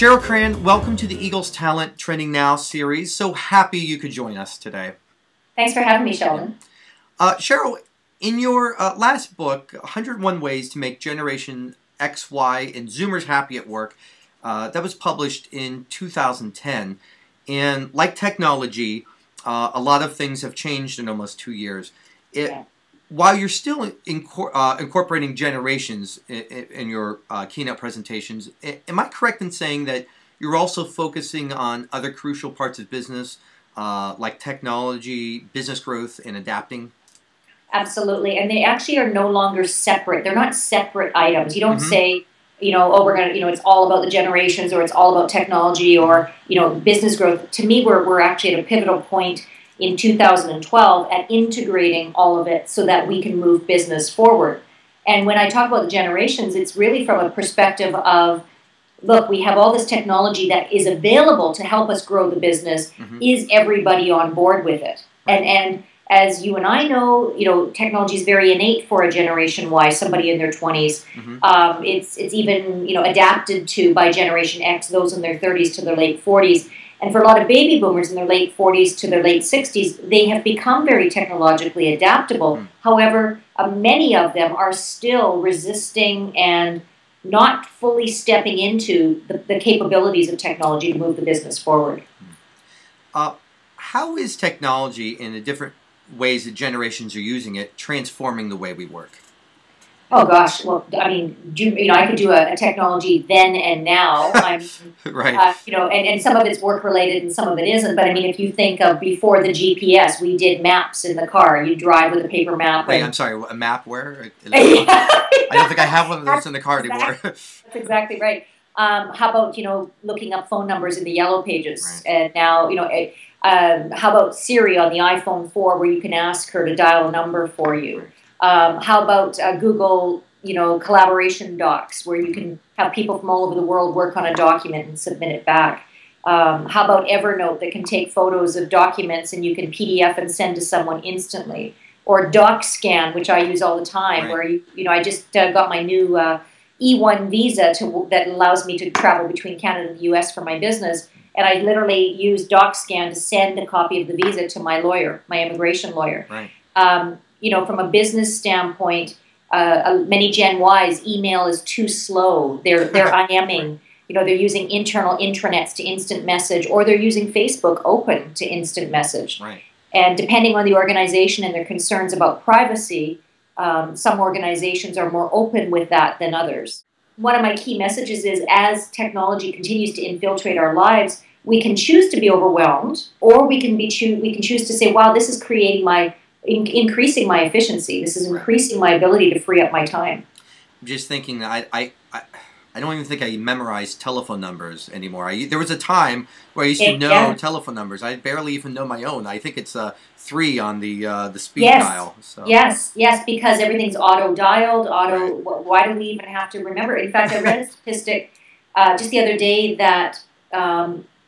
Cheryl Cran, welcome to the Eagles Talent Trending Now series. So happy you could join us today. Thanks for having me, Sheldon. Cheryl, in your last book, 101 Ways to Make Generation X, Y, and Zoomers Happy at Work, that was published in 2010. And like technology, a lot of things have changed in almost 2 years. While you're still incorporating generations in your keynote presentations, am I correct in saying that you're also focusing on other crucial parts of business, like technology, business growth, and adapting? Absolutely. And they actually are no longer separate. They're not separate items. You don't say, oh, we're going to, it's all about the generations, or it's all about technology, or, business growth. To me, we're actually at a pivotal point in 2012 at integrating all of it so that we can move business forward. And when I talk about the generations, it's really from a perspective of, look, we have all this technology that is available to help us grow the business. Is everybody on board with it? And as you and I know, technology is very innate for a Generation Y, somebody in their 20s. It's even, adapted to by Generation X, those in their 30s to their late 40s. And for a lot of baby boomers in their late 40s to their late 60s, they have become very technologically adaptable. However, many of them are still resisting and not fully stepping into the capabilities of technology to move the business forward. How is technology, in the different ways that generations are using it, transforming the way we work? Oh gosh, well, I mean, I could do a technology then and now. Right. And some of it's work related and some of it isn't. But I mean, if you think of before the GPS, we did maps in the car. You drive with a paper map. Wait, I'm sorry, a map where? I don't think I have one of those in the car anymore. That's exactly right. How about, looking up phone numbers in the yellow pages? Right. And now, how about Siri on the iPhone 4, where you can ask her to dial a number for you? How about Google, collaboration docs, where you can have people from all over the world work on a document and submit it back? How about Evernote, that can take photos of documents and you can PDF and send to someone instantly? Or DocScan, which I use all the time, where I just got my new E1 visa that allows me to travel between Canada and the US for my business. And I literally use DocScan to send a copy of the visa to my lawyer, my immigration lawyer. Right. From a business standpoint, many Gen Ys, email is too slow. They're IMing. They're using internal intranets to instant message, or they're using Facebook Open to instant message. Right. And depending on the organization and their concerns about privacy, some organizations are more open with that than others. One of my key messages is, as technology continues to infiltrate our lives, we can choose to be overwhelmed, or we can choose to say, wow, this is increasing my efficiency. This is increasing my ability to free up my time. I'm just thinking that I don't even think I memorize telephone numbers anymore. There was a time where I used to know telephone numbers. I barely even know my own. I think it's 3 on the speed dial. So. Yes, because everything's auto-dialed, Why do we even have to remember? In fact, I read a statistic just the other day that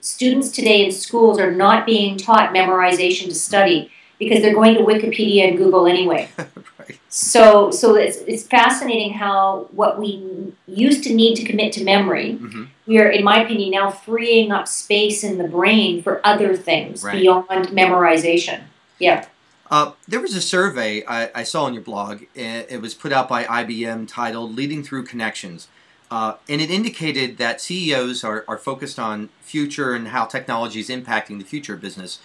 students today in schools are not being taught memorization to study, because they're going to Wikipedia and Google anyway. Right. So it's fascinating how what we used to need to commit to memory, we are, in my opinion, now freeing up space in the brain for other things beyond memorization. Yeah. There was a survey I saw on your blog. It was put out by IBM, titled "Leading Through Connections." And it indicated that CEOs are focused on future and how technology is impacting the future of business.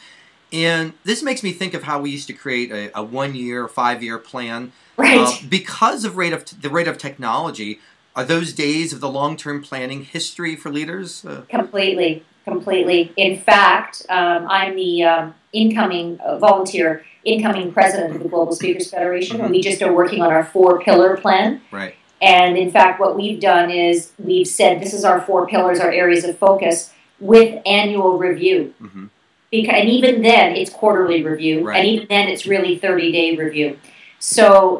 And this makes me think of how we used to create a 1-year, 5-year plan. Right. Because of the rate of technology, are those days of the long-term planning history for leaders? Completely. In fact, I'm the incoming president of the Global Speakers Federation, and we just are working on our 4-pillar plan. Right. And in fact, what we've done is we've said this is our 4 pillars, our areas of focus, with annual review. And even then, it's quarterly review, and even then, it's really 30-day review. So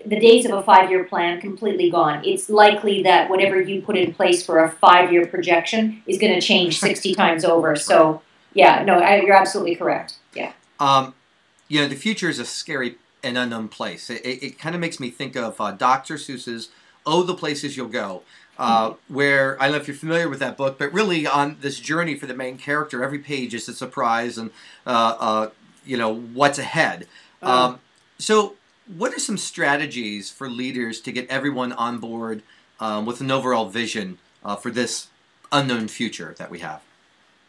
the days of a 5-year plan, completely gone. It's likely that whatever you put in place for a 5-year projection is going to change 60 times over. So, yeah, no, you're absolutely correct. Yeah. The future is a scary and unknown place. It kind of makes me think of Dr. Seuss's Oh, the Places You'll Go, where, I don't know if you're familiar with that book, but really on this journey for the main character, every page is a surprise and, you know, what's ahead. So what are some strategies for leaders to get everyone on board with an overall vision for this unknown future that we have?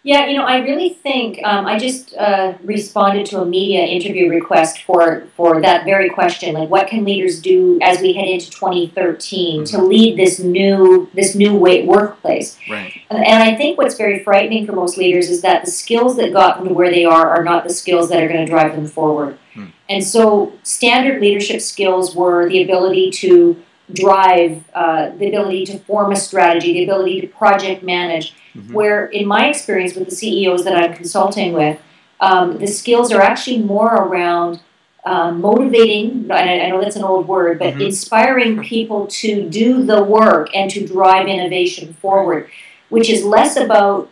Yeah, you know, I really think I just responded to a media interview request for that very question, like what can leaders do as we head into 2013 to lead this new workplace? Right. And I think what's very frightening for most leaders is that the skills that got them to where they are not the skills that are going to drive them forward. And so standard leadership skills were the ability to drive, the ability to form a strategy, the ability to project manage, where in my experience with the CEOs that I'm consulting with, the skills are actually more around motivating, and I know that's an old word, but inspiring people to do the work and to drive innovation forward, which is less about,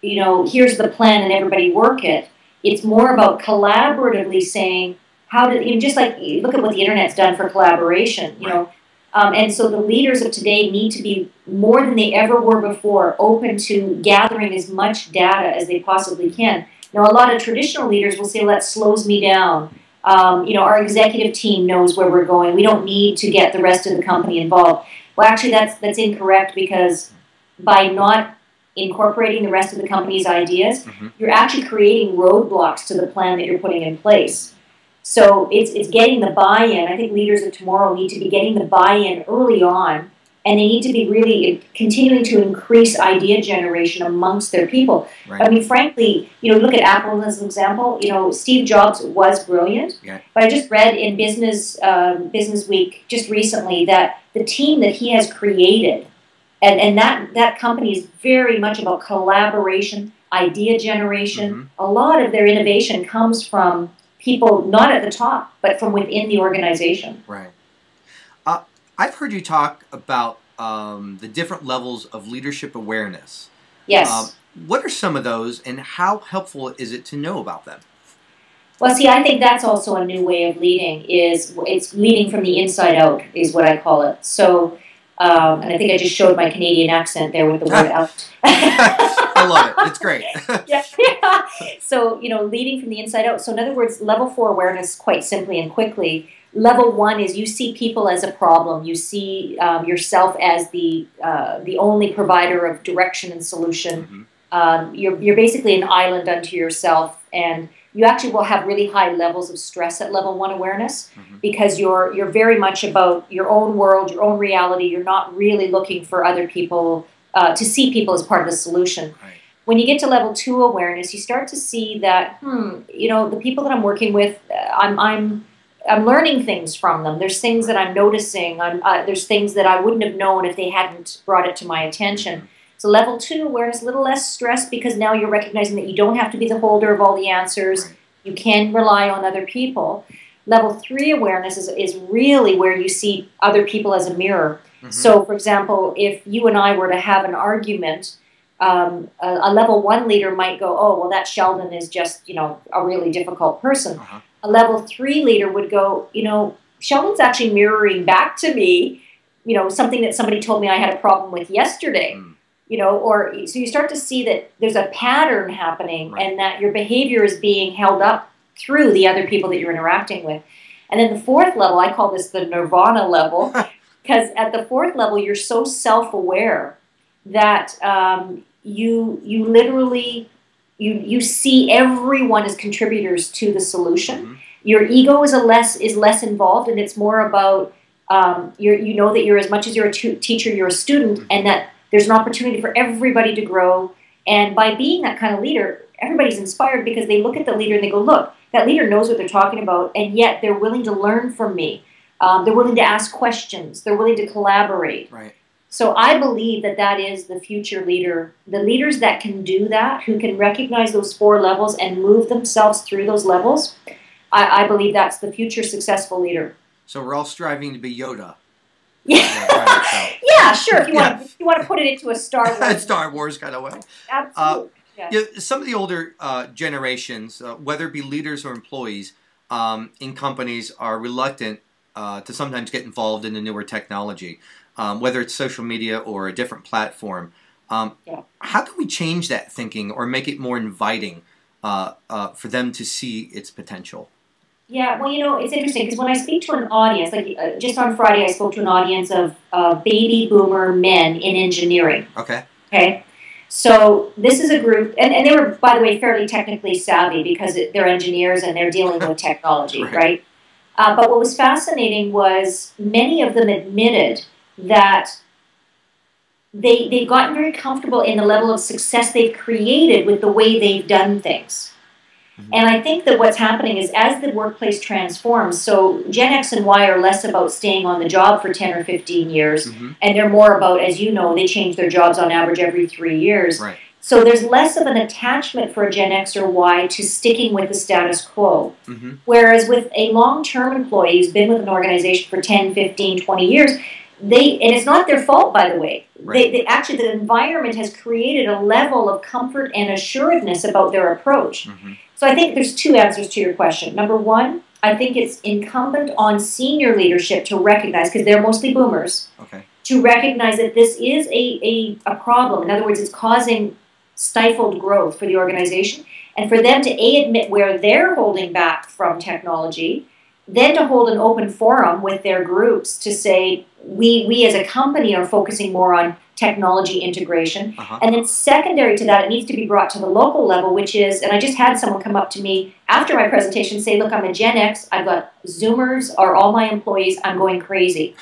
you know, here's the plan and everybody work it. It's more about collaboratively saying, how do, you know, just like, look at what the internet's done for collaboration, you know. And so the leaders of today need to be, more than they ever were before, open to gathering as much data as they possibly can. Now, a lot of traditional leaders will say, well, that slows me down. You know, our executive team knows where we're going. We don't need to get the rest of the company involved. Well, actually, that's incorrect, because by not incorporating the rest of the company's ideas, you're actually creating roadblocks to the plan that you're putting in place. So it's getting the buy-in. I think leaders of tomorrow need to be getting the buy-in early on, and they need to be really continuing to increase idea generation amongst their people. Right. I mean, frankly, you know, look at Apple as an example. You know, Steve Jobs was brilliant, but I just read in Business Week just recently that the team that he has created, and that company is very much about collaboration, idea generation. A lot of their innovation comes from people not at the top, but from within the organization. Right. I've heard you talk about the different levels of leadership awareness. Yes. What are some of those, and how helpful is it to know about them? Well, see, I think that's also a new way of leading. It's leading from the inside out, is what I call it. So, and I think I just showed my Canadian accent there with the word out. I love it. It's great. Yeah. So, you know, leading from the inside out. So, in other words, level 4 awareness, quite simply and quickly. Level 1 is you see people as a problem. You see yourself as the only provider of direction and solution. You're basically an island unto yourself, and you actually will have really high levels of stress at level 1 awareness, because you're very much about your own world, your own reality. You're not really looking for other people, to see people as part of the solution. Right. When you get to level 2 awareness, you start to see that, you know, the people that I'm working with, I'm learning things from them. There's things that I'm noticing. There's things that I wouldn't have known if they hadn't brought it to my attention. So level 2 awareness, a little less stress, because now you're recognizing that you don't have to be the holder of all the answers. Right. You can rely on other people. Level 3 awareness is really where you see other people as a mirror. So, for example, if you and I were to have an argument, a level 1 leader might go, oh, well, that Sheldon is just, you know, a really difficult person. A level 3 leader would go, you know, Sheldon's actually mirroring back to me, you know, something that somebody told me I had a problem with yesterday. You know, or so you start to see that there's a pattern happening, and that your behavior is being held up through the other people that you're interacting with. And then the 4th level, I call this the nirvana level, because at the 4th level, you're so self-aware that you literally you see everyone as contributors to the solution. Your ego is less involved, and it's more about you know that you're, as much as you're a teacher, you're a student, and that there's an opportunity for everybody to grow. And by being that kind of leader, everybody's inspired, because they look at the leader and they go, look, that leader knows what they're talking about, and yet they're willing to learn from me. They're willing to ask questions. They're willing to collaborate. Right. So I believe that is the future leader. The leaders that can do that, who can recognize those 4 levels and move themselves through those levels, I believe that's the future successful leader. So we're all striving to be Yoda. Yeah, sure. If you want to put it into a Star Wars, Star Wars kind of way. Absolutely. You know, some of the older generations, whether it be leaders or employees in companies, are reluctant to sometimes get involved in the newer technology. whether it's social media or a different platform. Yeah. How can we change that thinking or make it more inviting for them to see its potential? Yeah, well, it's interesting because when I speak to an audience, like just on Friday, I spoke to an audience of baby boomer men in engineering. Okay. Okay. So this is a group, and they were, by the way, fairly technically savvy because they're engineers and they're dealing with technology, right? But what was fascinating was many of them admitted that they've gotten very comfortable in the level of success they've created with the way they've done things. Mm-hmm. And I think that what's happening is as the workplace transforms, so Gen X and Y are less about staying on the job for 10 or 15 years, mm-hmm. and they're more about, as you know, they change their jobs on average every 3 years. Right. So there's less of an attachment for a Gen X or Y to sticking with the status quo. Mm-hmm. Whereas with a long-term employee who's been with an organization for 10, 15, 20 years, and it's not their fault, by the way. Right. Actually, the environment has created a level of comfort and assuredness about their approach. Mm-hmm. So I think there's two answers to your question. Number one, I think it's incumbent on senior leadership to recognize, because they're mostly boomers, to recognize that this is a problem. In other words, it's causing stifled growth for the organization, and for them to admit where they're holding back from technology, then to hold an open forum with their groups to say, we as a company are focusing more on technology integration. Uh-huh. And then secondary to that, it needs to be brought to the local level, which is, and I just had someone come up to me after my presentation say, look, I'm a Gen X, I've got Zoomers are all my employees, I'm going crazy.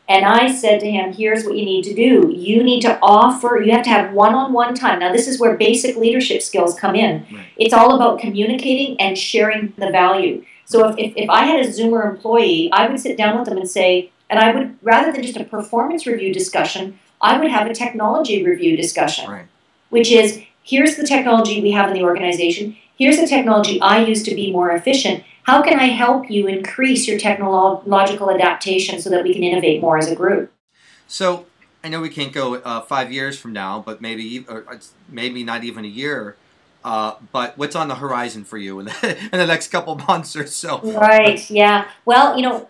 And I said to him, here's what you need to do. You need to offer, you have to have one-on-one time. Now, this is where basic leadership skills come in. Right. It's all about communicating and sharing the value. So if I had a Zoomer employee, I would sit down with them and say, and I would, rather than just a performance review discussion, I would have a technology review discussion, right. Which is, here's the technology we have in the organization. Here's the technology I use to be more efficient. How can I help you increase your technological adaptation so that we can innovate more as a group? So I know we can't go 5 years from now, but maybe not even a year. But what's on the horizon for you in the next couple months or so? Right. Yeah. Well,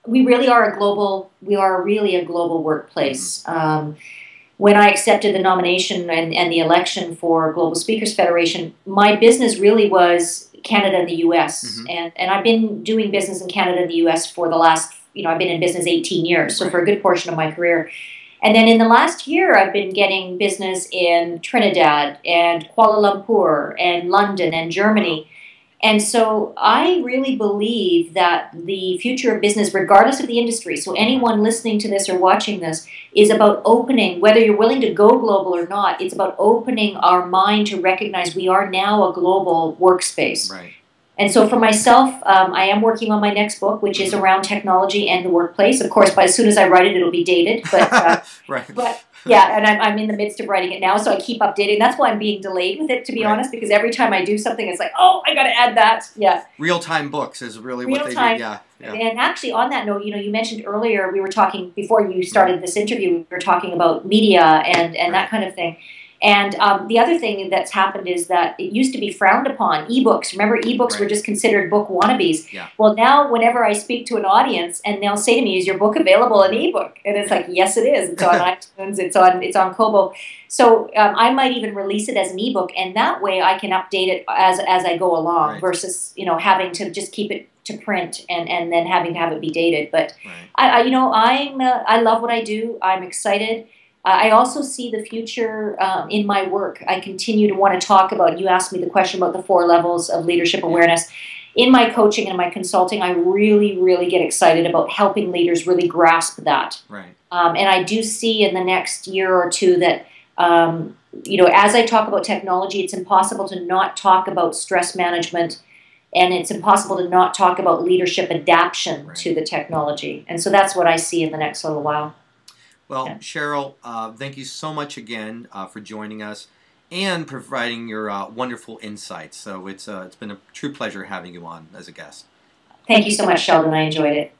we really are really a global workplace. Mm-hmm. When I accepted the nomination and the election for Global Speakers Federation, my business really was Canada and the U.S. Mm-hmm. And I've been doing business in Canada and the U.S. for the last, I've been in business 18 years, so for a good portion of my career. And then in the last year, I've been getting business in Trinidad and Kuala Lumpur and London and Germany. And so I really believe that the future of business, regardless of the industry, so anyone listening to this or watching this, is about opening, whether you're willing to go global or not, it's about opening our mind to recognize we are now a global workspace. Right. And so for myself, I am working on my next book, which is around technology and the workplace. Of course, as soon as I write it, it'll be dated. But, right. But yeah, and I'm in the midst of writing it now, so I keep updating. That's why I'm being delayed with it, to be honest, because every time I do something, it's like, oh, I got to add that. Yeah. Real-time books is really what they do. Yeah. And actually, on that note, you mentioned earlier, we were talking, before you started this interview, we were talking about media and that kind of thing. And the other thing that's happened is that it used to be frowned upon. Ebooks, remember, ebooks were just considered book wannabes. Yeah. Well, now whenever I speak to an audience and they'll say to me, "Is your book available in ebook?" And it's like, "Yes, it is. It's on iTunes. It's on Kobo." So I might even release it as an ebook, and that way I can update it as I go along, versus having to just keep it to print and then having to have it be dated. But I love what I do. I'm excited. I also see the future in my work. I continue to want to talk about, you asked me the question about the 4 levels of leadership awareness. In my coaching and my consulting, I really, really get excited about helping leaders really grasp that. Right. And I do see in the next year or two that, as I talk about technology, it's impossible to not talk about stress management, and it's impossible to not talk about leadership adaptation to the technology. And so that's what I see in the next little while. Well, Cheryl, thank you so much again for joining us and providing your wonderful insights. So it's been a true pleasure having you on as a guest. Thank you so much, Sheldon. I enjoyed it.